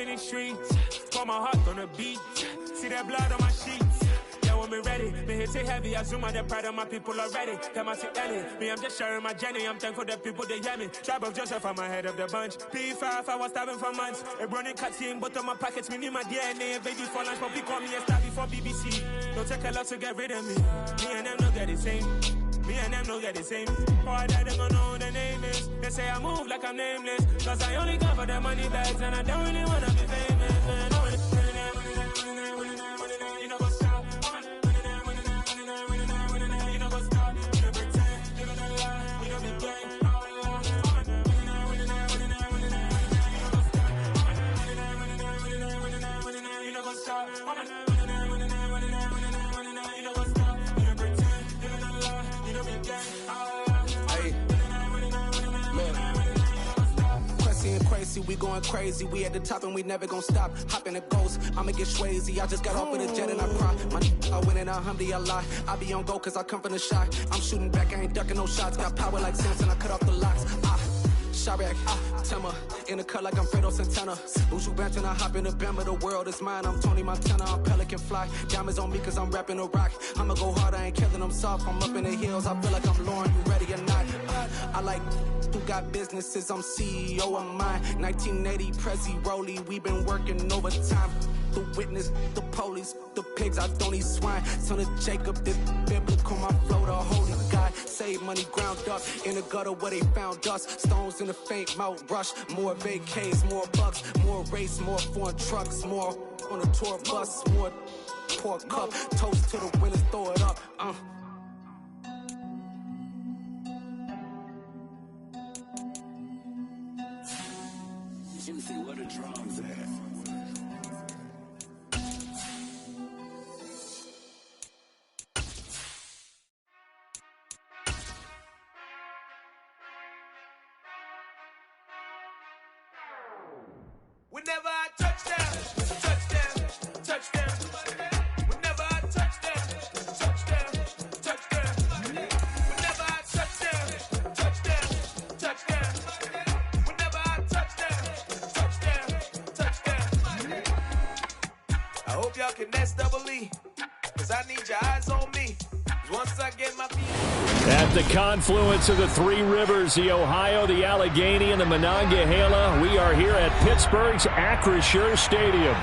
in the streets. Pour my heart on the beat. See that blood on my sheets. Yeah, when me ready, me hit it heavy. I zoom out the pride of my people already. Them I see Ellie. Me, I'm just sharing my journey. I'm thankful that people they hear me. Tribe of Joseph, I'm ahead of the bunch. P5, I was starving for months. A running cut seeing both of my pockets. Me need my DNA. Baby for lunch, but call me a star before BBC. Don't take a lot to get rid of me. Me and them don't get the same. Me and them don't get the same. Boy, that they gonna know who the name is. They say I move like I'm nameless. Cause I only come for the money bags. And I don't really wanna be famous. You know what's up? You know what's up? You know pretend. You know the lie. You know the game. You know what's up? We going crazy, we at the top and we never gonna stop. Hop in a ghost, I'ma get swayzy. I just got off with a jet and I cry. I win in a Humvee, I lie. I be on go cause I come from the shot. I'm shooting back, I ain't ducking no shots. Got power like Samson, I cut off the locks. Sharek, Timmer, in the cut like I'm Fredo Santana. Bushu Benton, I hop in the Bama, the world is mine. I'm Tony Montana, I'm Pelican Fly. Diamonds on me cause I'm rapping a rock. I'ma go hard, I ain't killing them soft. I'm up in the hills, I feel like I'm Lauren, you ready or not? I like who got businesses, I'm CEO of mine. 1980 Prezi Rolly, we been working overtime. The witness, the police, the pigs, I don't eat swine. Son of Jacob, this biblical, my flow, the holy God. Save money ground up in the gutter where they found us. Stones in the faint mouth rush. More vacays, more bucks, more race, more foreign trucks, more on a tour bus, more pour cup. Toast to the winners, throw it up. Juicy, what a drums at. Whenever I touch down, touchdown, touchdown. Whenever I touch down, touchdown, touchdown. Whenever I touch down, touchdown, touchdown. Whenever I touch down, touchdown. I hope y'all can nest double E, cause I need your eyes on me. Once I get my feet. At the confluence of the three rivers, the Ohio, the Allegheny, and the Monongahela, we are here at Pittsburgh's Acrisure Stadium.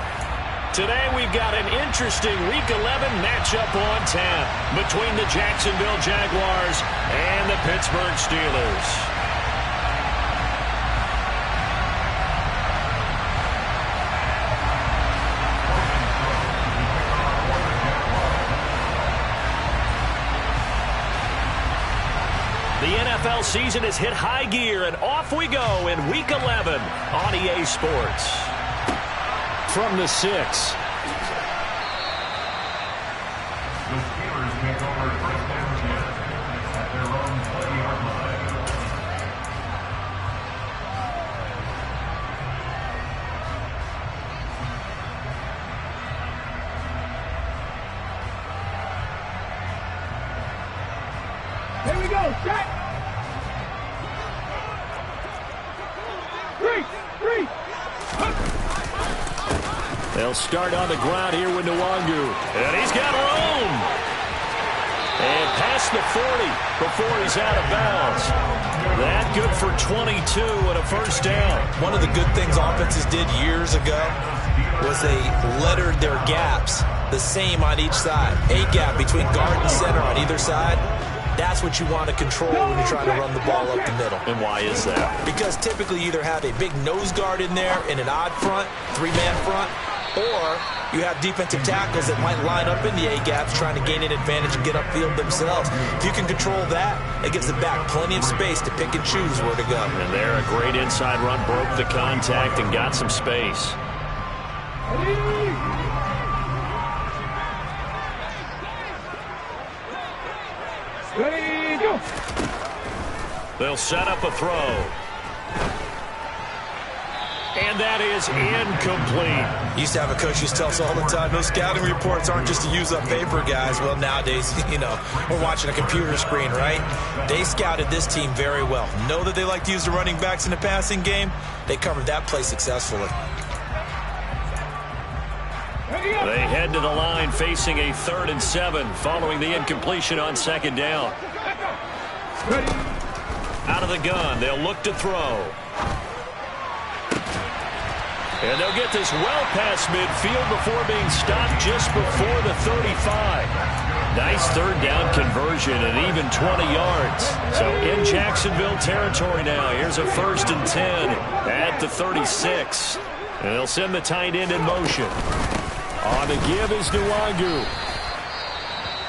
Today we've got an interesting Week 11 matchup on tap between the Jacksonville Jaguars and the Pittsburgh Steelers. The NFL season has hit high gear, and off we go in Week 11 on EA Sports. From the 6. The Steelers take over first down at their own 20-yard line. Here we go, set! 3! They'll start on the ground here with Nwangu. And he's got room! And past the 40 before he's out of bounds. That good for 22 and a first down. One of the good things offenses did years ago was they lettered their gaps the same on each side. A gap between guard and center on either side. That's what you want to control when you're trying to run the ball up the middle. And why is that? Because typically you either have a big nose guard in there in an odd front, three-man front, or you have defensive tackles that might line up in the A-gaps trying to gain an advantage and get upfield themselves. If you can control that, it gives the back plenty of space to pick and choose where to go. And there, a great inside run, broke the contact and got some space. Ready, go! They'll set up a throw. And that is incomplete. Used to have a coach who used to tell us all the time, those scouting reports aren't just to use up paper, guys. Well, nowadays, we're watching a computer screen, right? They scouted this team very well. Know that they like to use the running backs in the passing game. They covered that play successfully. They head to the line facing a 3rd and 7 following the incompletion on 2nd down. Out of the gun, they'll look to throw. And they'll get this well past midfield before being stopped just before the 35. Nice 3rd down conversion and even 20 yards. So in Jacksonville territory now. Here's a 1st and 10 at the 36. And they'll send the tight end in motion. On the give is Nwangu.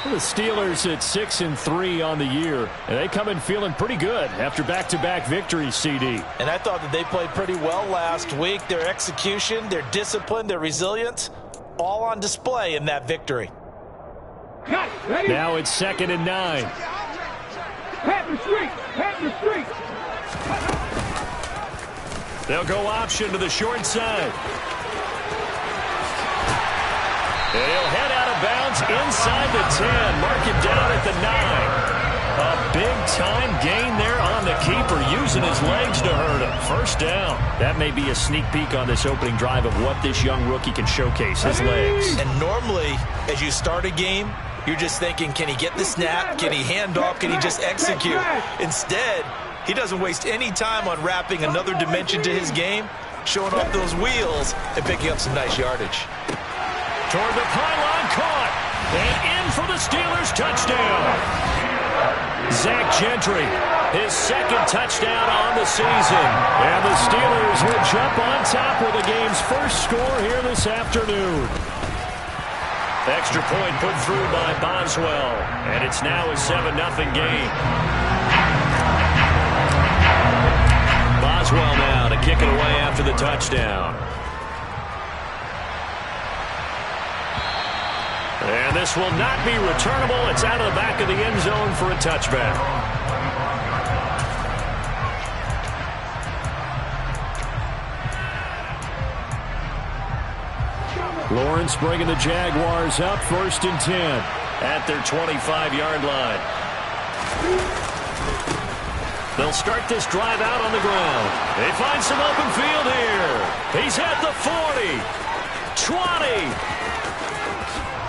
The Steelers at 6-3 on the year, and they come in feeling pretty good after back-to-back victories, CD. And I thought that they played pretty well last week. Their execution, their discipline, their resilience, all on display in that victory. Now it's 2nd and 9. They'll go option to the short side. And he'll head out of bounds inside the 10. Mark him down at the 9. A big-time gain there on the keeper, using his legs to hurt him. 1st down. That may be a sneak peek on this opening drive of what this young rookie can showcase, his legs. And normally, as you start a game, you're just thinking, can he get the snap? Can he hand off? Can he just execute? Instead, he doesn't waste any time on wrapping another dimension to his game, showing off those wheels and picking up some nice yardage. Toward the pylon, caught, and in for the Steelers' touchdown. Zach Gentry, his 2nd touchdown on the season. And the Steelers will jump on top with the game's first score here this afternoon. Extra point put through by Boswell, and it's now a 7-0 game. Boswell now to kick it away after the touchdown. And this will not be returnable. It's out of the back of the end zone for a touchback. Lawrence bringing the Jaguars up, 1st and 10 at their 25-yard line. They'll start this drive out on the ground. They find some open field here. He's at the 40, 20.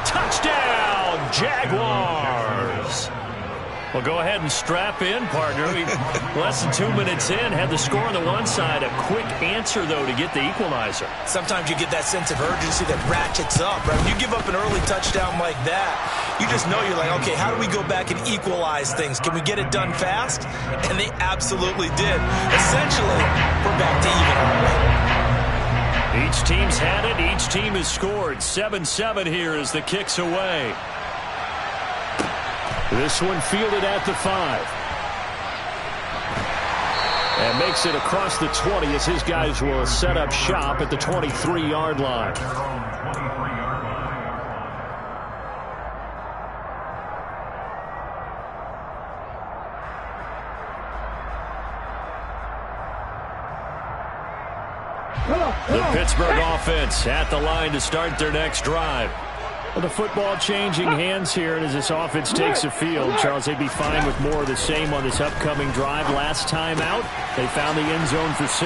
Touchdown, Jaguars. Well, go ahead and strap in, partner. Less than 2 minutes in, had the score on the one side. A quick answer, though, to get the equalizer. Sometimes you get that sense of urgency that ratchets up, right? When you give up an early touchdown like that, you just know you're like, okay, how do we go back and equalize things? Can we get it done fast? And they absolutely did. Essentially, we're back to even, aren't we? Each team's had it. Each team has scored. 7-7 here as the kick's away. This one fielded at the 5. And makes it across the 20 as his guys will set up shop at the 23-yard line. The Pittsburgh offense at the line to start their next drive. Well, the football changing hands here, and as this offense takes the field, Charles, they'd be fine with more of the same on this upcoming drive. Last time out, they found the end zone for 6.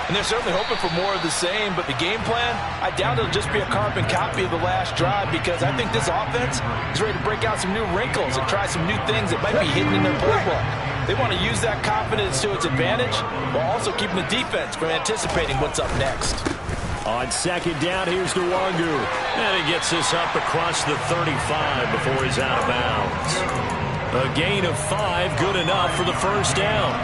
And they're certainly hoping for more of the same, but the game plan, I doubt it'll just be a carbon copy of the last drive, because I think this offense is ready to break out some new wrinkles and try some new things that might be hidden in their playbook. They want to use that confidence to its advantage, while also keeping the defense from anticipating what's up next. On 2nd down, here's Nwangu. And he gets this up across the 35 before he's out of bounds. A gain of 5, good enough for the 1st down.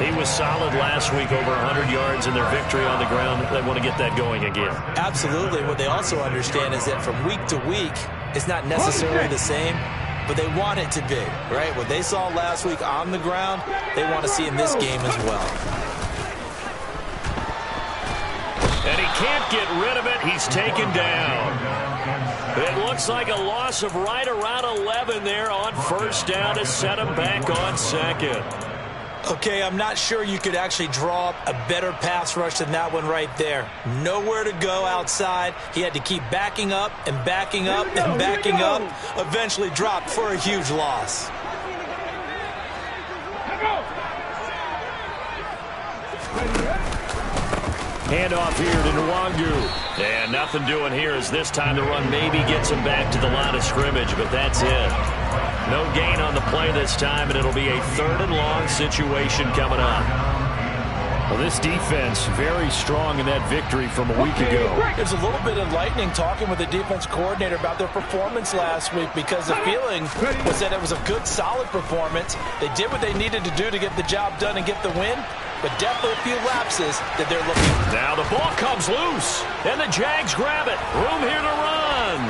He was solid last week, over 100 yards in their victory on the ground. They want to get that going again. Absolutely. What they also understand is that from week to week, it's not necessarily the same, but they want it to be, right? What they saw last week on the ground, they want to see in this game as well. And he can't get rid of it. He's taken down. It looks like a loss of right around 11 there on 1st down to set him back on 2nd. Okay, I'm not sure you could actually draw up a better pass rush than that one right there. Nowhere to go outside. He had to keep backing up and backing up and backing up. Eventually dropped for a huge loss. Handoff here to Nwangu. And nothing doing here as this time the run maybe gets him back to the line of scrimmage, but that's it. No gain on the play this time, and it'll be a 3rd and long situation coming up. Well, this defense very strong in that victory from a week ago. There's a little bit enlightening talking with the defense coordinator about their performance last week because the feeling was that it was a good, solid performance. They did what they needed to do to get the job done and get the win, but definitely a few lapses that they're looking for. Now the ball comes loose, and the Jags grab it. Room here to run.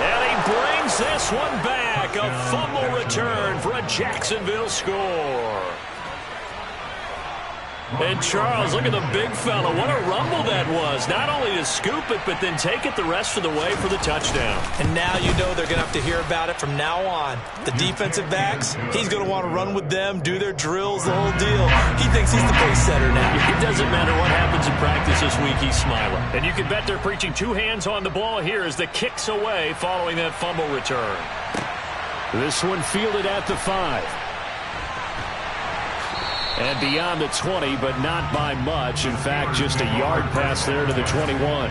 And he brings this one back. A fumble return for a Jacksonville score. And Charles, look at the big fella. What a rumble that was. Not only to scoop it, but then take it the rest of the way for the touchdown. And now you know they're going to have to hear about it from now on. The defensive backs, he's going to want to run with them, do their drills, the whole deal. He thinks he's the pace setter now. It doesn't matter what happens in practice this week, he's smiling. And you can bet they're preaching 2 hands on the ball here as the kick's away following that fumble return. This one fielded at the 5. And beyond the 20, but not by much. In fact, just a yard pass there to the 21.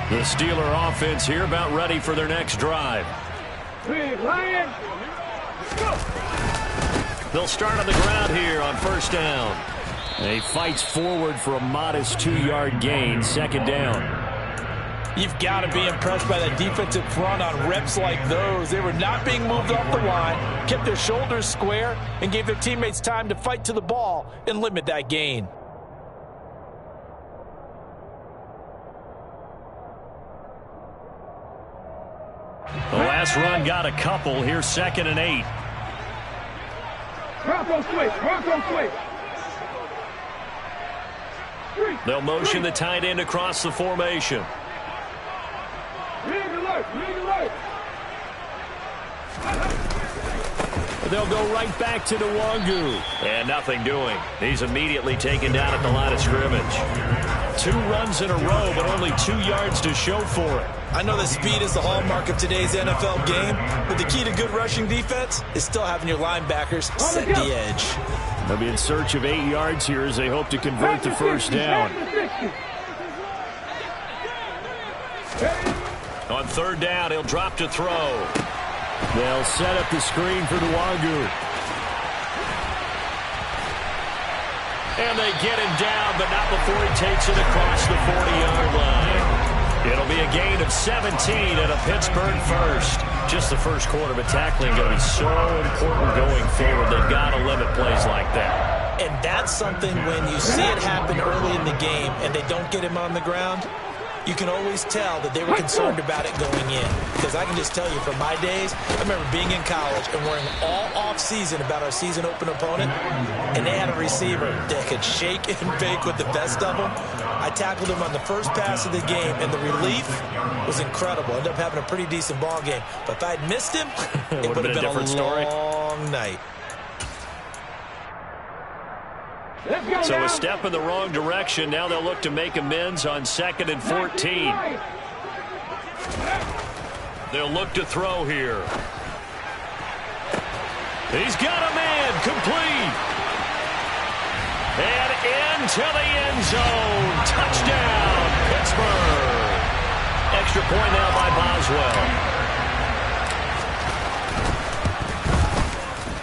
The Steeler offense here about ready for their next drive. Big Lion. Go. They'll start on the ground here on 1st down. And he fights forward for a modest 2-yard gain, 2nd down. You've got to be impressed by that defensive front on reps like those. They were not being moved off the line, kept their shoulders square, and gave their teammates time to fight to the ball and limit that gain. The last run got a couple. Here's 2nd and 8. Bronco switch. They'll motion the tight end across the formation. Rig alert. They'll go right back to Nwangu. And nothing doing. He's immediately taken down at the line of scrimmage. 2 runs in a row, but only 2 yards to show for it. I know that speed is the hallmark of today's NFL game, but the key to good rushing defense is still having your linebackers set the edge. They'll be in search of 8 yards here as they hope to convert the 1st down. On 3rd down, he'll drop to throw. They'll set up the screen for Nwangu. And they get him down, but not before he takes it across the 40-yard line. It'll be a gain of 17 and a Pittsburgh first. Just the first quarter, but tackling going to be so important going forward. They've got to limit plays like that. And that's something when you see it happen early in the game and they don't get him on the ground, you can always tell that they were concerned about it going in. Because I can just tell you from my days, I remember being in college and worrying all off-season about our season open opponent, and they had a receiver that could shake and bake with the best of them. I tackled him on the first pass of the game, and the relief was incredible. Ended up having a pretty decent ball game. But if I'd missed him, it would have been a different long night. So a step in the wrong direction. Now they'll look to make amends on 2nd and 14. They'll look to throw here. He's got a man, complete. And into the end zone. Touchdown, Pittsburgh. Extra point now by Boswell.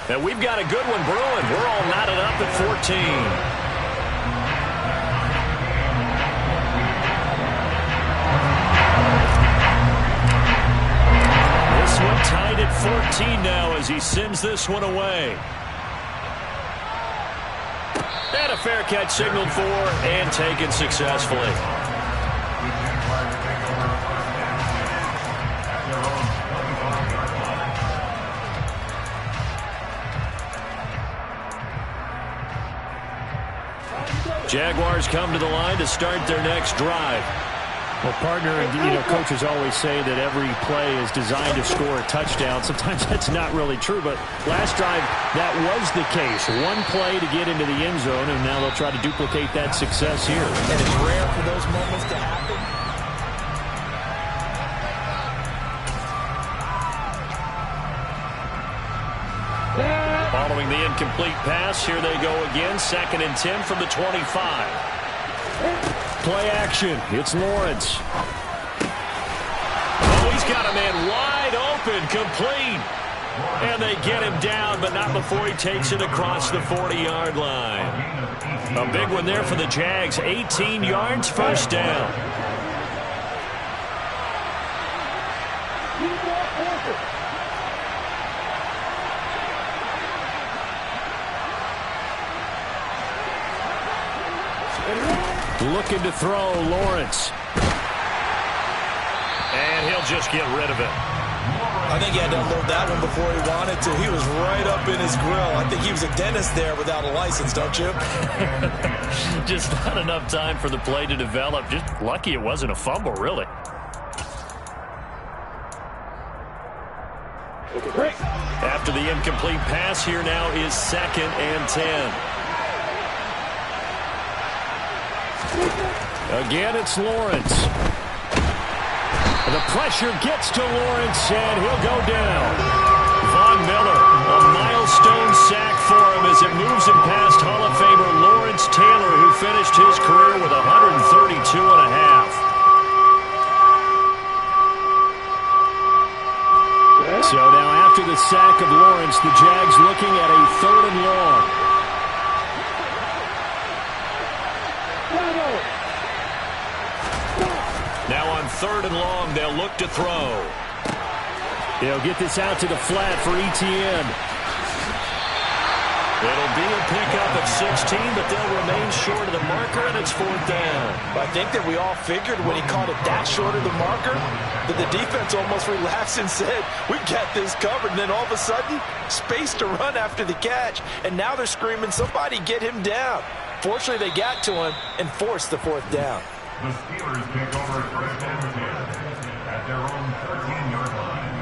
And we've got a good one brewing. We're all knotted up at 14. This one tied at 14 now as he sends this one away. And a fair catch signaled for and taken successfully. Jaguars come to the line to start their next drive. Well, partner, coaches always say that every play is designed to score a touchdown. Sometimes that's not really true, but last drive, that was the case. One play to get into the end zone, and now they'll try to duplicate that success here. And it's rare for those moments to happen. Following the incomplete pass, here they go again. 2nd and 10 from the 25. Play action. It's Lawrence. Oh, he's got a man wide open, complete. And they get him down, but not before he takes it across the 40-yard line. A big one there for the Jags. 18 yards, first down. Looking to throw, Lawrence. And he'll just get rid of it. I think he had to unload that one before he wanted to. He was right up in his grill. I think he was a dentist there without a license, don't you? Just not enough time for the play to develop. Just lucky it wasn't a fumble, really. After the incomplete pass, here now is 2nd and 10. Again, it's Lawrence. The pressure gets to Lawrence, and he'll go down. Von Miller, a milestone sack for him as it moves him past Hall of Famer Lawrence Taylor, who finished his career with 132.5. So now after the sack of Lawrence, the Jags looking at a 3rd and long. Now on 3rd and long, they'll look to throw. They'll get this out to the flat for Etienne. It'll be a pickup of 16, but they'll remain short of the marker, and it's 4th down. I think that we all figured when he caught it that short of the marker that the defense almost relaxed and said, we got this covered. And then all of a sudden, space to run after the catch. And now they're screaming, somebody get him down. Fortunately, they got to him and forced the 4th down. The Steelers take over 1st and 10 at their own 13-yard line.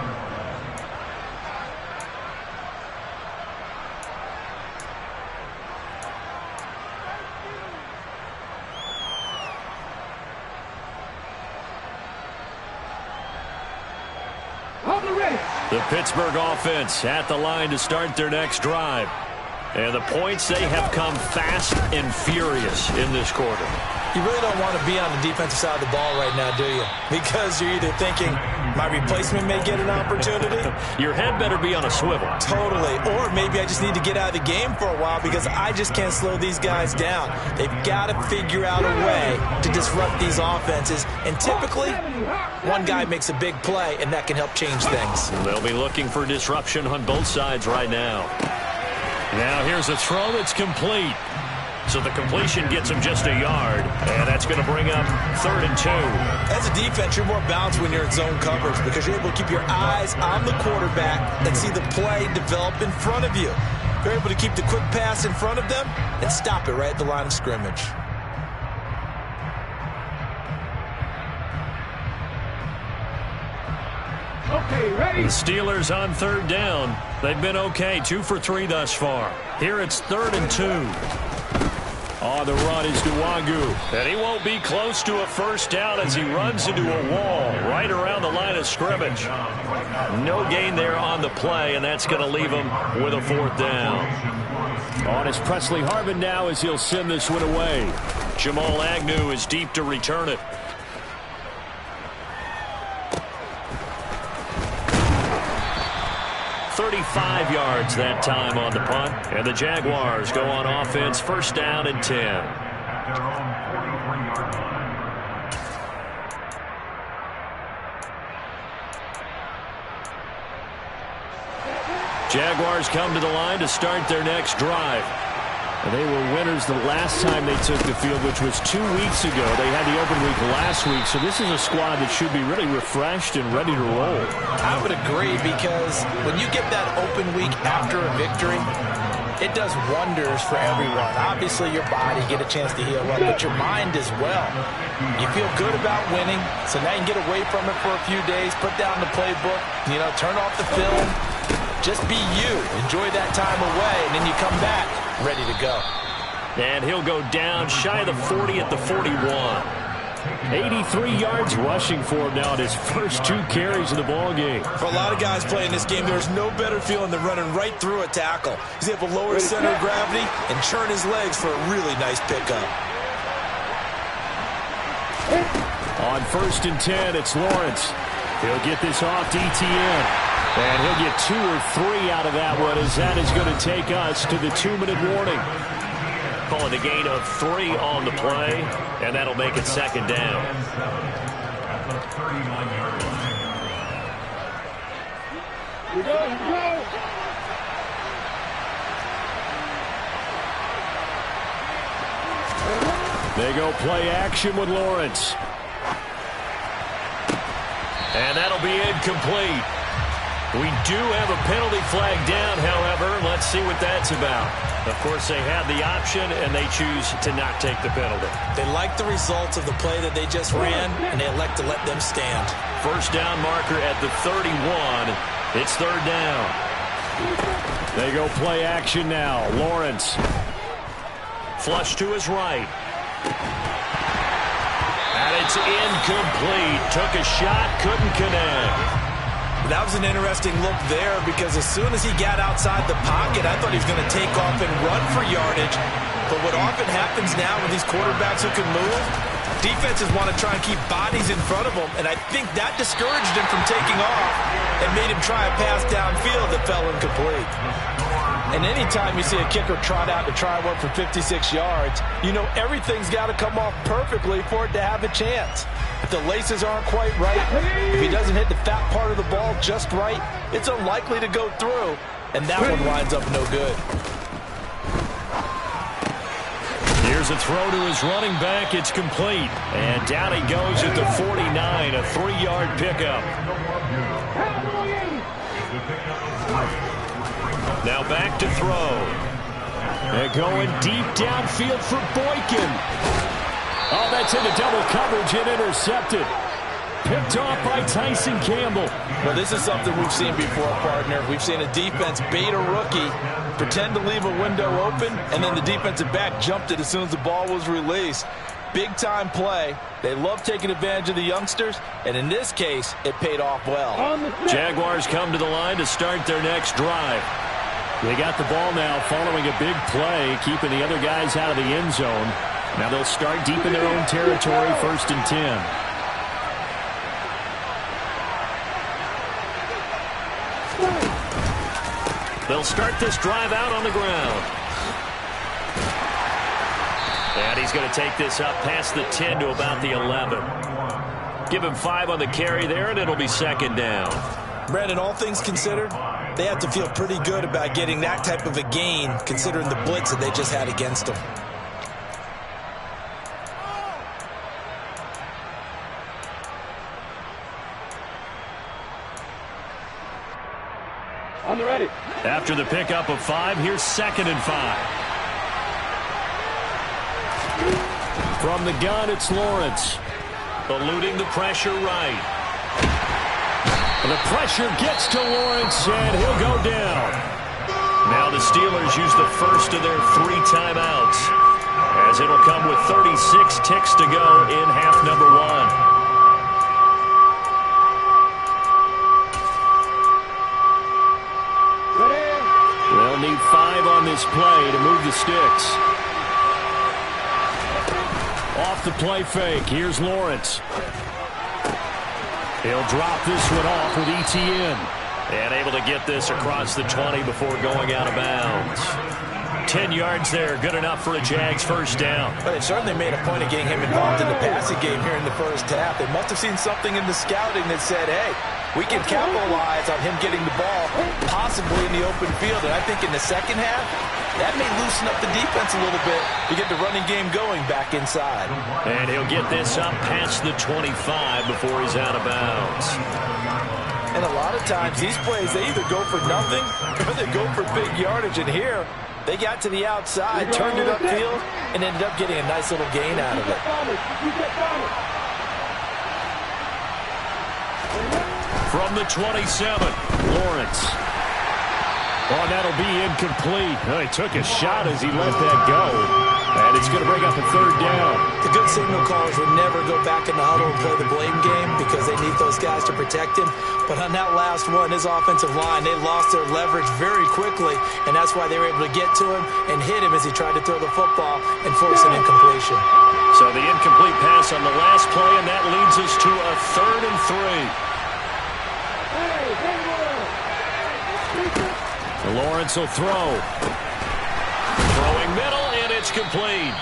The Pittsburgh offense at the line to start their next drive. And the points, they have come fast and furious in this quarter. You really don't want to be on the defensive side of the ball right now, do you? Because you're either thinking, my replacement may get an opportunity. Your head better be on a swivel. Totally. Or maybe I just need to get out of the game for a while because I just can't slow these guys down. They've got to figure out a way to disrupt these offenses. And typically, one guy makes a big play, and that can help change things. They'll be looking for disruption on both sides right now. Now here's a throw that's complete. So the completion gets him just a yard, and that's going to bring up 3rd and 2. As a defense, you're more balanced when you're in zone coverage because you're able to keep your eyes on the quarterback and see the play develop in front of you. You're able to keep the quick pass in front of them and stop it right at the line of scrimmage. Okay, ready? The Steelers on 3rd down. They've been okay, 2 for 3 thus far. Here it's 3rd and 2. On the run is Nwangu. And he won't be close to a 1st down as he runs into a wall right around the line of scrimmage. No gain there on the play, and that's going to leave him with a 4th down. On is Presley Harvin now as he'll send this one away. Jamal Agnew is deep to return it. .35 yards that time on the punt. And the Jaguars go on offense, 1st down and 10. At their own 43-yard line. Jaguars come to the line to start their next drive. And they were winners the last time they took the field, which was 2 weeks ago. They had the open week last week, so this is a squad that should be really refreshed and ready to roll. I would agree because when you get that open week after a victory, it does wonders for everyone. Obviously, your body get a chance to heal up, but your mind as well. You feel good about winning, so now you can get away from it for a few days, put down the playbook, turn off the film. Just be you. Enjoy that time away, and then you come back ready to go. And he'll go down shy of the 40 at the 41. 83 yards rushing for him now in his first 2 carries of the ball game. For a lot of guys playing this game, there's no better feeling than running right through a tackle. He's able to lower his center of gravity and churn his legs for a really nice pickup. On 1st and 10, it's Lawrence. He'll get this off to ETN. And he'll get 2 or 3 out of that one, as that is going to take us to the 2-minute warning. Calling a gain of 3 on the play, and that'll make it 2nd down. You go. They go play action with Lawrence. And that'll be incomplete. We do have a penalty flag down, however. Let's see what that's about. Of course, they had the option, and they choose to not take the penalty. They like the results of the play that they just ran, and they elect to let them stand. 1st down marker at the 31. It's 3rd down. They go play action now. Lawrence. Flush to his right. And it's incomplete. Took a shot, couldn't connect. That was an interesting look there, because as soon as he got outside the pocket, I thought he was going to take off and run for yardage. But what often happens now with these quarterbacks who can move, defenses want to try and keep bodies in front of them, and I think that discouraged him from taking off and made him try a pass downfield that fell incomplete. And anytime you see a kicker trot out to try and work for 56 yards, you know everything's got to come off perfectly for it to have a chance. If the laces aren't quite right, if he doesn't hit the fat part of the ball just right, it's unlikely to go through, and that one winds up no good. Here's a throw to his running back. It's complete. And down he goes at the 49, a 3-yard pickup. Now back to throw. They're going deep downfield for Boykin. Oh, that's into double coverage and intercepted. Picked off by Tyson Campbell. Well, this is something we've seen before, partner. We've seen a defense bait a rookie, pretend to leave a window open, and then the defensive back jumped it as soon as the ball was released. Big-time play. They love taking advantage of the youngsters, and in this case, it paid off well. Jaguars come to the line to start their next drive. They got the ball now following a big play, keeping the other guys out of the end zone. Now they'll start deep in their own territory, 1st and 10. They'll start this drive out on the ground. And he's going to take this up past the 10 to about the 11. Give him 5 on the carry there, and it'll be 2nd down. Brandon, all things considered, they have to feel pretty good about getting that type of a gain, considering the blitz that they just had against them. On the ready. After the pickup of 5, here's 2nd and 5. From the gun, it's Lawrence. Eluding the pressure right. The pressure gets to Lawrence, and he'll go down. Now the Steelers use the first of their 3 timeouts, as it'll come with 36 ticks to go in half number 1. They'll need 5 on this play to move the sticks. Off the play fake. Here's Lawrence. He'll drop this one off with ETN. And able to get this across the 20 before going out of bounds. 10 yards there, good enough for a Jags 1st down. But they certainly made a point of getting him involved in the passing game here in the first half. They must have seen something in the scouting that said, hey, we can capitalize on him getting the ball, possibly in the open field. And I think in the second half, that may loosen up the defense a little bit to get the running game going back inside. And he'll get this up past the 25 before he's out of bounds. And a lot of times, these plays, they either go for nothing or they go for big yardage. And here, they got to the outside, turned it upfield, and ended up getting a nice little gain out of it. From the 27, Lawrence. Oh, that'll be incomplete. Oh, he took a shot as he let that go. And it's going to bring up a third down. The good signal callers would never go back in the huddle and play the blame game because they need those guys to protect him. But on that last one, his offensive line, they lost their leverage very quickly, and that's why they were able to get to him and hit him as he tried to throw the football and force an incompletion. So the incomplete pass on the last play, and that leads us to a 3rd and 3. Lawrence will throw. Throwing middle, and it's complete.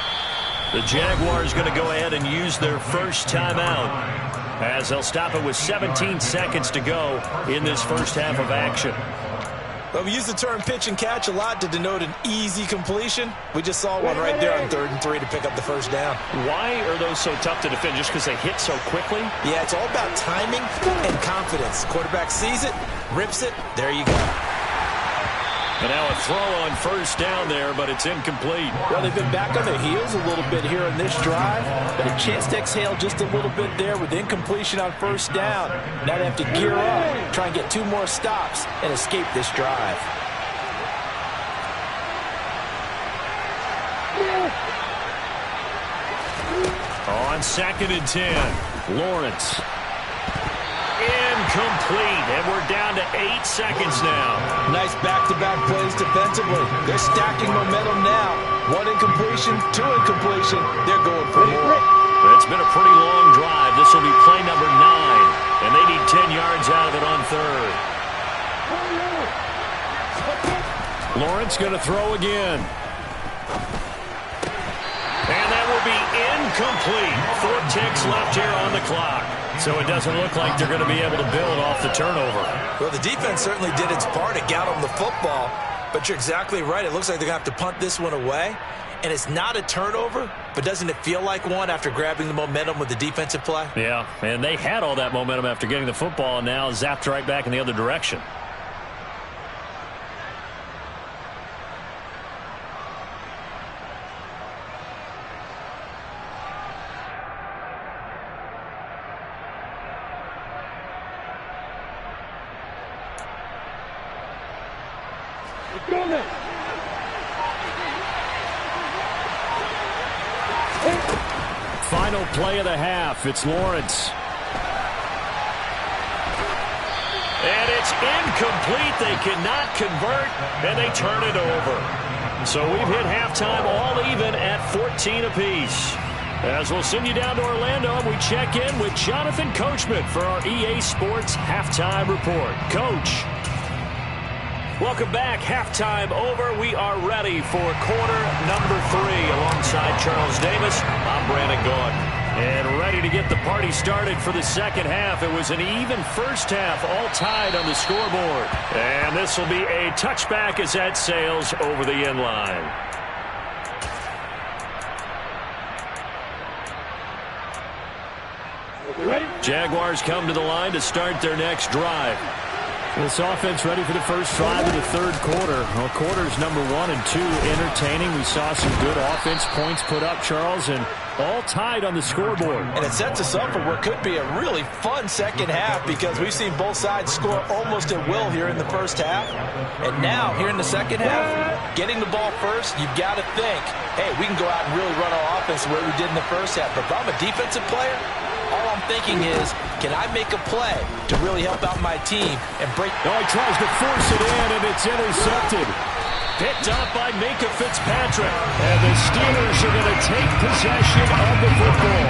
The Jaguars going to go ahead and use their first timeout as they'll stop it with 17 seconds to go in this first half of action. Well, we use the term pitch and catch a lot to denote an easy completion. We just saw one right there on 3rd and 3 to pick up the first down. Why are those so tough to defend? Just because they hit so quickly? Yeah, it's all about timing and confidence. Quarterback sees it, rips it, there you go. And now a throw on first down there, but it's incomplete. Well, they've been back on their heels a little bit here in this drive, but a chance to exhale just a little bit there with incompletion on first down. Now they have to gear up, try and get 2 more stops, and escape this drive. On 2nd and 10, Lawrence. Incomplete, and we're down to 8 seconds now. Nice back-to-back plays defensively. They're stacking momentum now. 1 incompletion, 2 incompletion. They're going for more. It's been a pretty long drive. This will be play number 9, and they need 10 yards out of it on 3rd. Lawrence going to throw again. And that will be incomplete. 4 ticks left here on the clock. So it doesn't look like they're going to be able to build off the turnover. Well, the defense certainly did its part to get them the football, but you're exactly right. It looks like they're going to have to punt this one away, and it's not a turnover, but doesn't it feel like one after grabbing the momentum with the defensive play? Yeah, and they had all that momentum after getting the football, and now zapped right back in the other direction. Final play of the half. It's Lawrence. And it's incomplete. They cannot convert, and they turn it over. So we've hit halftime all even at 14 apiece. As we'll send you down to Orlando, we check in with Jonathan Coachman for our EA Sports Halftime Report. Coach. Welcome back. Halftime over. We are ready for quarter number 3. Alongside Charles Davis, I'm Brandon Gordon. And ready to get the party started for the second half. It was an even first half, all tied on the scoreboard. And this will be a touchback as that sails over the end line. Jaguars come to the line to start their next drive. This offense ready for the first drive of the third quarter. Well, quarters number 1 and 2 entertaining. We saw some good offense points put up, Charles, and all tied on the scoreboard. And it sets us up for what could be a really fun second half because we've seen both sides score almost at will here in the first half. And now, here in the second half, getting the ball first, you've got to think, hey, we can go out and really run our offense the way we did in the first half. But if I'm a defensive player, all I'm thinking is, can I make a play to really help out my team and break? Oh, he tries to force it in, and it's intercepted. Picked up by Minka Fitzpatrick. And the Steelers are going to take possession of the football.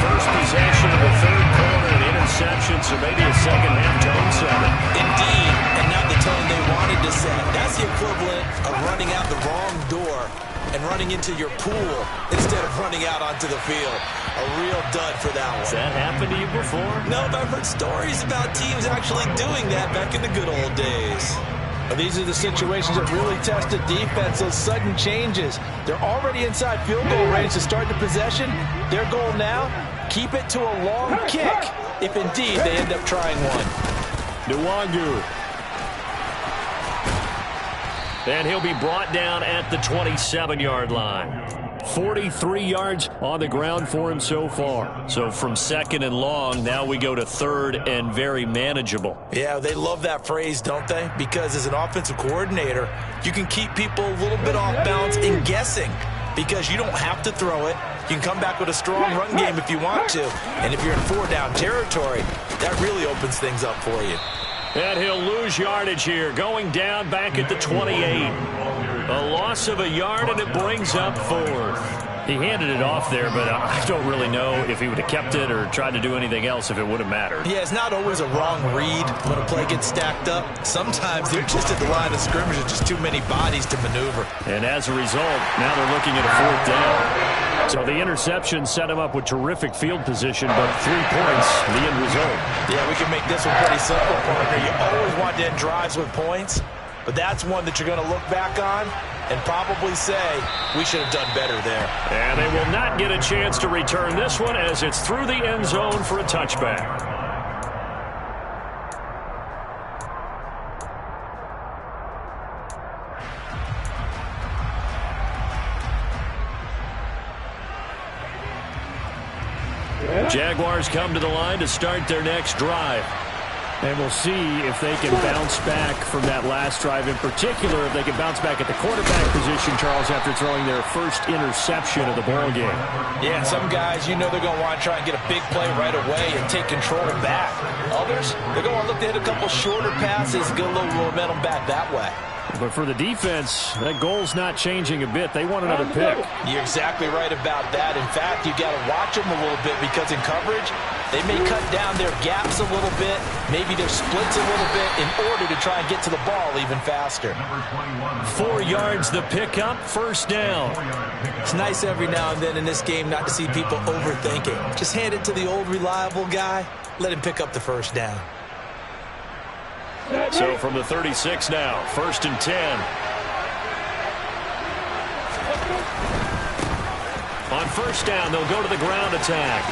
First possession of the third quarter, an interception, so maybe a second half tone setter. Indeed, and not the tone they wanted to set. That's the equivalent of running out the wrong door and running into your pool instead of running out onto the field. A real dud for that one. Has that happened to you before? No, but I've heard stories about teams actually doing that back in the good old days. Well, these are the situations that really test the defense, those sudden changes. They're already inside field goal range to start the possession. Their goal now, keep it to a long kick, if indeed they end up trying one. Nwangu. And he'll be brought down at the 27-yard line. 43 yards on the ground for him so far. So from second and long, now we go to third and very manageable. Yeah, they love that phrase, don't they? Because as an offensive coordinator, you can keep people a little bit off balance and guessing. because you don't have to throw it. You can come back with a strong run game if you want to. And if you're in 4-down territory, that really opens things up for you. And he'll lose yardage here, going down back at the 28. A loss of a yard, and it brings up 4th. He handed it off there, but I don't really know if he would have kept it or tried to do anything else if it would have mattered. Yeah, it's not always a wrong read when a play gets stacked up. Sometimes they're just at the line of scrimmage. There's just too many bodies to maneuver. And as a result, now they're looking at a 4th down. So the interception set him up with terrific field position, but 3 points, the end result. Yeah, we can make this one pretty simple, partner. You always want to end drives with points, but that's one that you're going to look back on and probably say, we should have done better there. And they will not get a chance to return this one as it's through the end zone for a touchback. Jaguars come to the line to start their next drive. And we'll see if they can bounce back from that last drive. In particular, if they can bounce back at the quarterback position, Charles, after throwing their first interception of the ball game. Yeah, some guys, you know they're going to want to try and get a big play right away and take control back. Others, they're going to look to hit a couple shorter passes, get a little momentum back that way. But for the defense, that goal's not changing a bit. They want another pick. You're exactly right about that. In fact, you got to watch them a little bit because in coverage, they may cut down their gaps a little bit, maybe their splits a little bit in order to try and get to the ball even faster. 4 yards the pickup, 1st down. It's nice every now and then in this game not to see people overthinking. Just hand it to the old reliable guy, let him pick up the 1st down. So from the 36 now, 1st and 10. On 1st down, they'll go to the ground attack.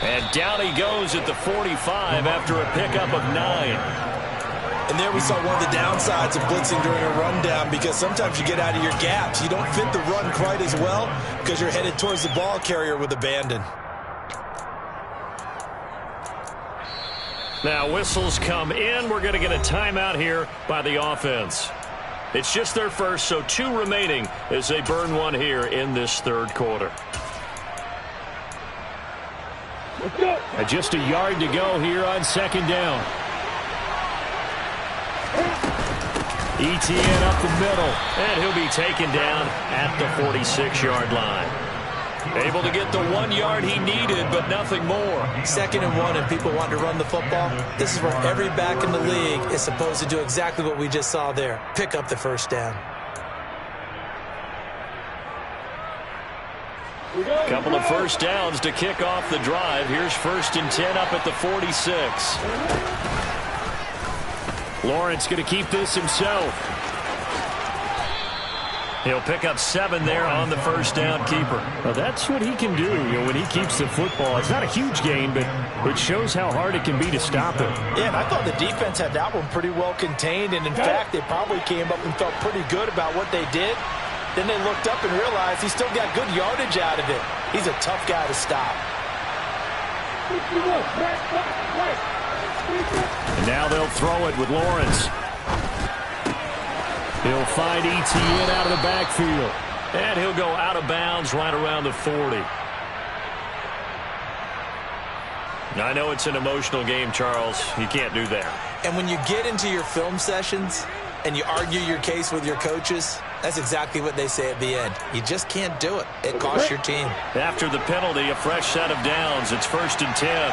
And down he goes at the 45 after a pickup of 9. And there we saw one of the downsides of blitzing during a rundown because sometimes you get out of your gaps. You don't fit the run quite as well because you're headed towards the ball carrier with abandon. Now whistles come in. We're going to get a timeout here by the offense. It's just their first, so 2 remaining as they burn one here in this 3rd quarter. And just a yard to go here on 2nd down. ETN up the middle, and he'll be taken down at the 46-yard line. Able to get the 1 yard he needed, but nothing more. 2nd and 1, and people want to run the football. This is where every back in the league is supposed to do exactly what we just saw there. Pick up the 1st down. Couple of 1st downs to kick off the drive. Here's 1st and 10 up at the 46. Lawrence going to keep this himself. He'll pick up 7 there on the 1st down keeper. Well, that's what he can do, when he keeps the football. It's not a huge gain, but it shows how hard it can be to stop him. Yeah, and I thought the defense had that one pretty well contained, and in fact, they probably came up and felt pretty good about what they did. Then they looked up and realized he still got good yardage out of it. He's a tough guy to stop. And now they'll throw it with Lawrence. He'll find ETN out of the backfield. And he'll go out of bounds right around the 40. I know it's an emotional game, Charles. You can't do that. And when you get into your film sessions and you argue your case with your coaches, that's exactly what they say at the end. You just can't do it. It costs your team. After the penalty, a fresh set of downs. It's 1st and 10.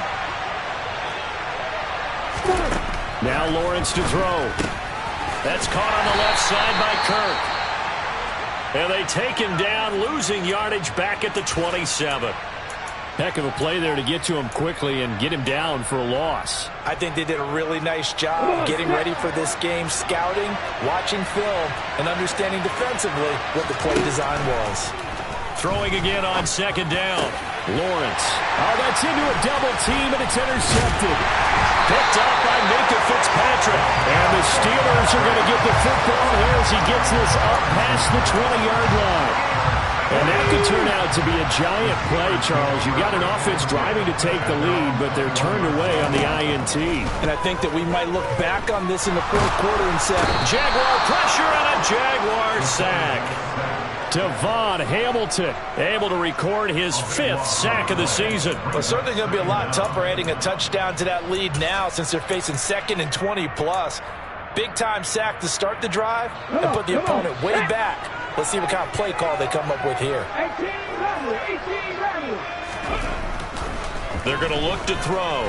Now Lawrence to throw. That's caught on the left side by Kirk. And they take him down, losing yardage back at the 27. Heck of a play there to get to him quickly and get him down for a loss. I think they did a really nice job getting ready for this game, scouting, watching film, and understanding defensively what the play design was. Throwing again on 2nd down. Lawrence. Oh, that's into a double team, and it's intercepted. Picked up by Minkah Fitzpatrick. And the Steelers are going to get the football here as he gets this up past the 20-yard line. And that could turn out to be a giant play, Charles. You've got an offense driving to take the lead, but they're turned away on the INT. And I think that we might look back on this in the fourth quarter and say, Jaguar pressure and a Jaguar sack. Devon Hamilton able to record his 5th sack of the season. Well, certainly going to be a lot tougher adding a touchdown to that lead now since they're facing 2nd and 20+. Big-time sack to start the drive and put the opponent way back. Let's see what kind of play call they come up with here. They're going to look to throw.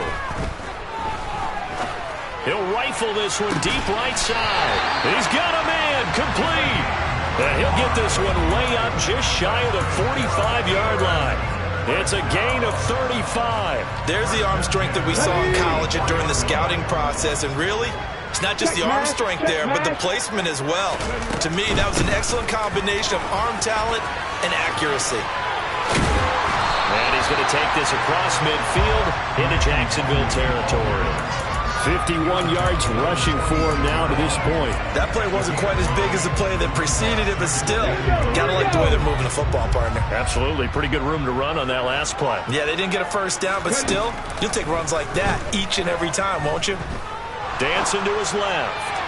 He'll rifle this one deep right side. He's got a man complete. And he'll get this one way up just shy of the 45-yard line. It's a gain of 35. There's the arm strength that we saw in college and during the scouting process. And really, it's not just the arm strength there, but the placement as well. To me, that was an excellent combination of arm talent and accuracy. And he's going to take this across midfield into Jacksonville territory. 51 yards rushing for him now to this point. That play wasn't quite as big as the play that preceded it, but still, gotta like the way they're moving the football, partner. Absolutely. Pretty good room to run on that last play. Yeah, they didn't get a first down, but still, you'll take runs like that each and every time, won't you? Dancing to his left.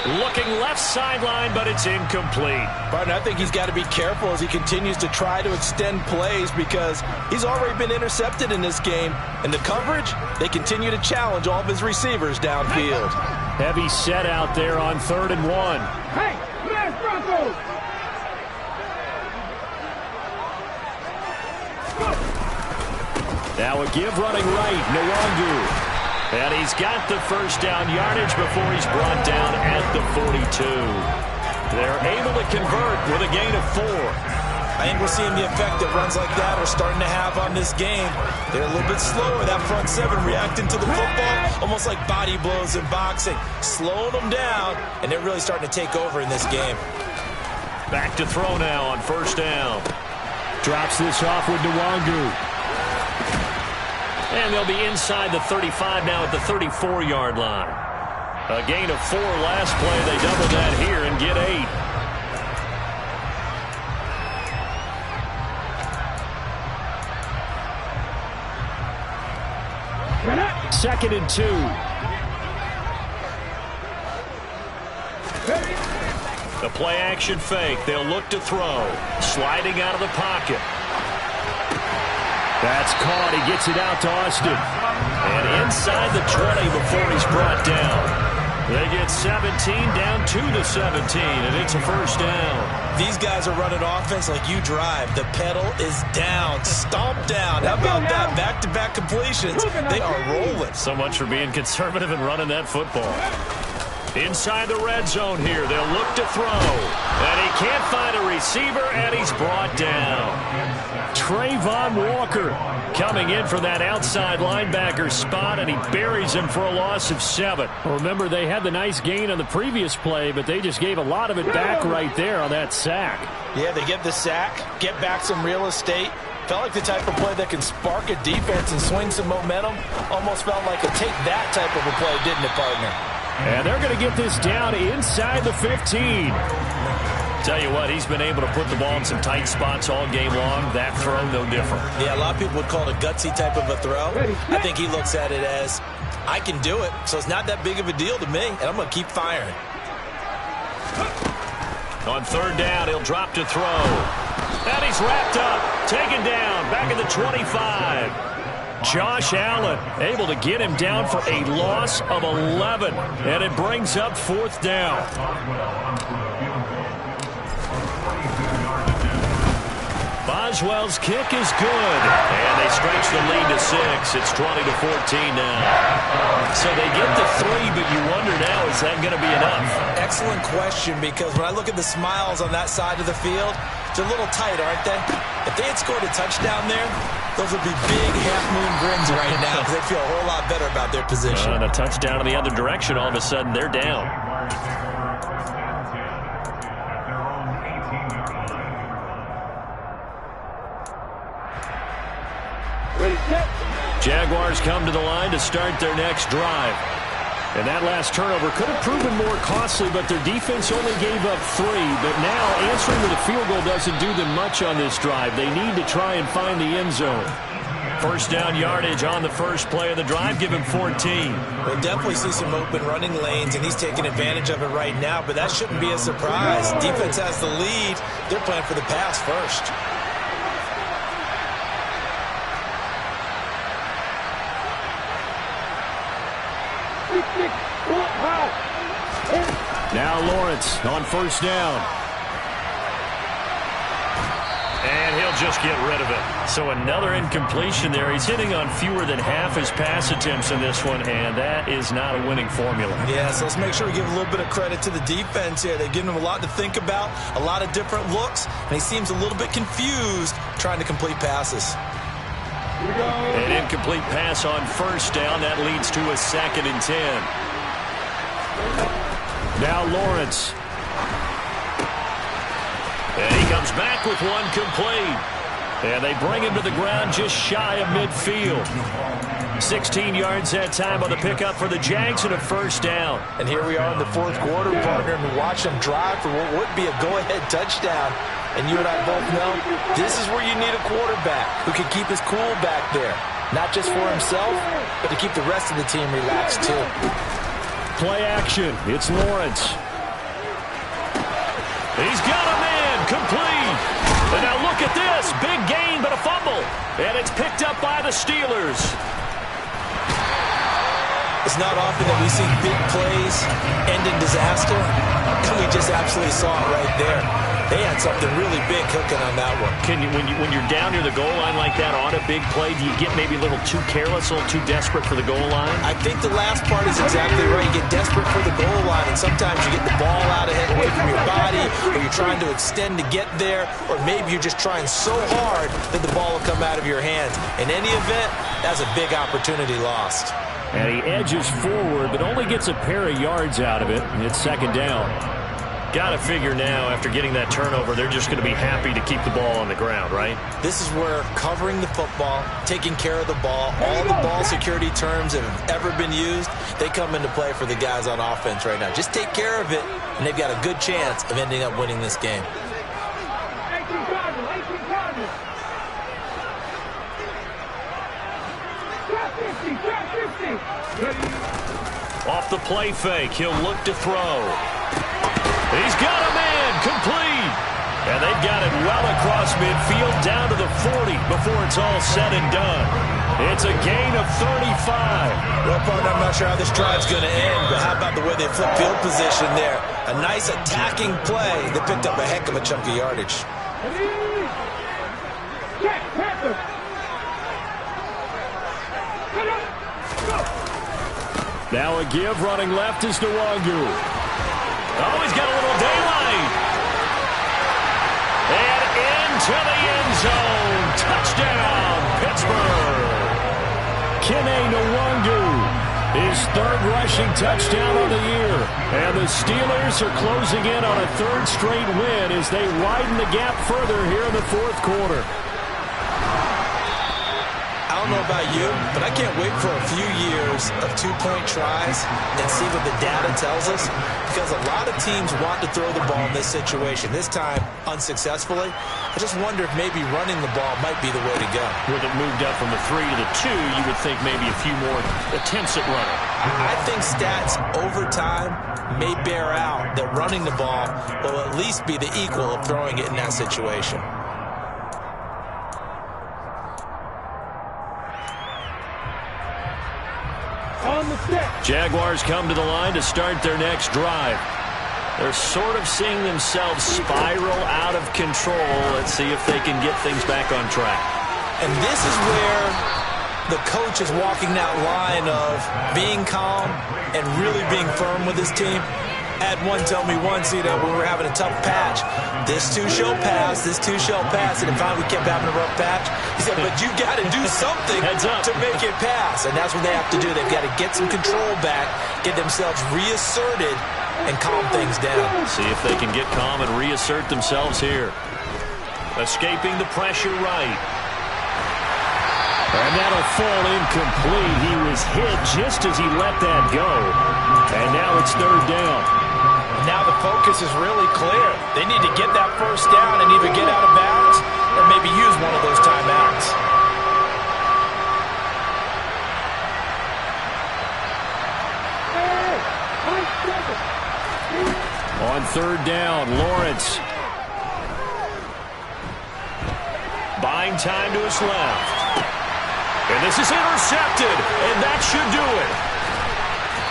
Looking left sideline, but it's incomplete. Partner, I think he's got to be careful as he continues to try to extend plays because he's already been intercepted in this game. And the coverage, they continue to challenge all of his receivers downfield. Heavy set out there on 3rd and 1. Hey, Smash Broncos! Now a give running right, Nwangu. And he's got the first down yardage before he's brought down at the 42. They're able to convert with a gain of 4. I think we're seeing the effect that runs like that are starting to have on this game. They're a little bit slower, that front 7 reacting to the football, almost like body blows in boxing, slowing them down, and they're really starting to take over in this game. Back to throw now on 1st down. Drops this off with Nwangu. And they'll be inside the 35 now at the 34-yard line. A gain of 4 last play. They double that here and get 8. 2nd and 2. The play action fake. They'll look to throw. Sliding out of the pocket. That's caught. He gets it out to Austin. And inside the 20 before he's brought down. They get 17 down to the 17, and it's a 1st down. These guys are running offense like you drive. The pedal is down, stomped down. How about that? Back-to-back completions. They are rolling. So much for being conservative and running that football. Inside the red zone here, they'll look to throw. And he can't find a receiver, and he's brought down. Trayvon Walker coming in for that outside linebacker spot, and he buries him for a loss of 7. Well, remember, they had the nice gain on the previous play, but they just gave a lot of it back right there on that sack. Yeah, they get the sack, get back some real estate. Felt like the type of play that can spark a defense and swing some momentum. Almost felt like a take-that type of a play, didn't it, partner? And they're going to get this down inside the 15. Tell you what, he's been able to put the ball in some tight spots all game long. That throw, no different. Yeah, a lot of people would call it a gutsy type of a throw. I think he looks at it as, I can do it, so it's not that big of a deal to me, and I'm going to keep firing. On 3rd down, he'll drop to throw. And he's wrapped up, taken down, back at the 25. Josh Allen able to get him down for a loss of 11, and it brings up 4th down. Boswell's kick is good, and they stretch the lead to 6. It's 20-14 now. So they get the 3, but you wonder now, is that going to be enough? Excellent question, because when I look at the smiles on that side of the field, they're a little tight, aren't they? If they had scored a touchdown there, those would be big half-moon grins right now because they feel a whole lot better about their position. And a touchdown in the other direction, all of a sudden they're down. Ready, set. Jaguars come to the line to start their next drive. And that last turnover could have proven more costly, but their defense only gave up 3. But now answering with a field goal doesn't do them much on this drive. They need to try and find the end zone. First down yardage on the first play of the drive. Give him 14. We'll definitely see some open running lanes, and he's taking advantage of it right now, but that shouldn't be a surprise. Defense has the lead. They're playing for the pass first. Now Lawrence on first down. And he'll just get rid of it. So another incompletion there. He's hitting on fewer than half his pass attempts in this one, and that is not a winning formula. Yeah, so let's make sure we give a little bit of credit to the defense here. They've given him a lot to think about, a lot of different looks, and he seems a little bit confused trying to complete passes. An incomplete pass on first down. That leads to a 2nd and 10. Now Lawrence. And he comes back with one complete. And they bring him to the ground just shy of midfield. 16 yards that time on the pickup for the Jags and a first down. And here we are in the 4th quarter, partner, and watch them drive for what would be a go-ahead touchdown. And you and I both know this is where you need a quarterback who can keep his cool back there. Not just for himself, but to keep the rest of the team relaxed too. Play action. It's Lawrence. He's got a man. Complete. And now look at this. Big gain, but a fumble. And it's picked up by the Steelers. It's not often that we see big plays end in disaster, and we just absolutely saw it right there. They had something really big cooking on that one. When you're down near the goal line like that on a big play, do you get maybe a little too careless, a little too desperate for the goal line? I think the last part is exactly right. You get desperate for the goal line, and sometimes you get the ball out ahead away from your body, or you're trying to extend to get there, or maybe you're just trying so hard that the ball will come out of your hands. In any event, that's a big opportunity lost. And he edges forward, but only gets a pair of yards out of it, and it's 2nd down. Got to figure now, after getting that turnover, they're just going to be happy to keep the ball on the ground, right? This is where covering the football, taking care of the ball, all the ball security terms that have ever been used, they come into play for the guys on offense right now. Just take care of it, and they've got a good chance of ending up winning this game. Off the play fake, he'll look to throw. He's got a man, complete. And they've got it well across midfield, down to the 40 before it's all said and done. It's a gain of 35. Well, partner, I'm not sure how this drive's going to end, but how about the way they flip field position there? A nice attacking play that picked up a heck of a chunk of yardage. Now a give, running left is Nwangu. Oh, he's got a little daylight. And into the end zone. Touchdown, Pittsburgh. Kene Nwangu, his 3rd rushing touchdown of the year. And the Steelers are closing in on a 3rd straight win as they widen the gap further here in the 4th quarter. I don't know about you, but I can't wait for a few years of 2-point tries and see what the data tells us, because a lot of teams want to throw the ball in this situation. This time, unsuccessfully. I just wonder if maybe running the ball might be the way to go. With it moved up from the 3 to the 2, you would think maybe a few more attempts at running. I think stats over time may bear out that running the ball will at least be the equal of throwing it in that situation. Jaguars come to the line to start their next drive. They're sort of seeing themselves spiral out of control. Let's see if they can get things back on track. And this is where the coach is walking that line of being calm and really being firm with his team. Had one tell me once, when we were having a tough patch, this too shall pass, this too shall pass, and finally we kept having a rough patch. He said, but you got to do something to make it pass, and that's what they have to do. They've got to get some control back, get themselves reasserted, and calm things down. See if they can get calm and reassert themselves here. Escaping the pressure right. And that'll fall incomplete. He was hit just as he let that go. And now it's third down. Now the focus is really clear. They need to get that first down and either get out of bounds or maybe use one of those timeouts. On third down, Lawrence. Buying time to his left. And this is intercepted, and that should do it.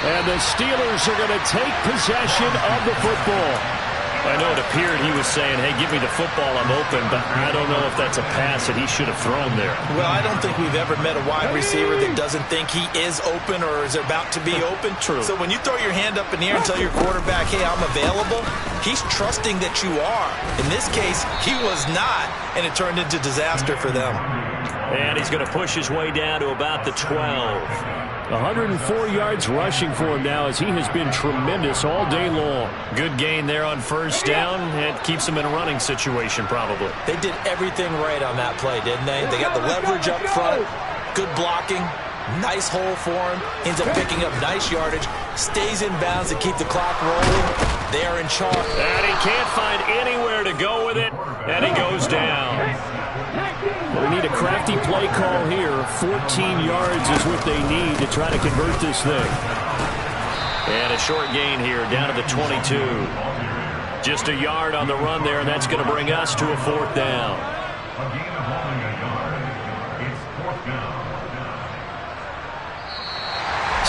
And the Steelers are going to take possession of the football. I know it appeared he was saying, hey, give me the football, I'm open, but I don't know if that's a pass that he should have thrown there. Well, I don't think we've ever met a wide receiver that doesn't think he is open or is about to be open. True. So when you throw your hand up in the air and tell your quarterback, hey, I'm available, he's trusting that you are. In this case, he was not, and it turned into disaster for them. And he's going to push his way down to about the 12. 104 yards rushing for him now as he has been tremendous all day long. Good gain there on first down. It keeps him in a running situation probably. They did everything right on that play, didn't they? They got the leverage up front, good blocking, nice hole for him, ends up picking up nice yardage, stays in bounds to keep the clock rolling. They are in charge. And he can't find anywhere to go with it, and he goes down. We need a crafty play call here. 14 yards is what they need to try to convert this thing. And a short gain here down to the 22. Just a yard on the run there, and that's going to bring us to a fourth down. A gain of only a yard. It's fourth down.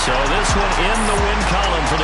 So this one in the win column for the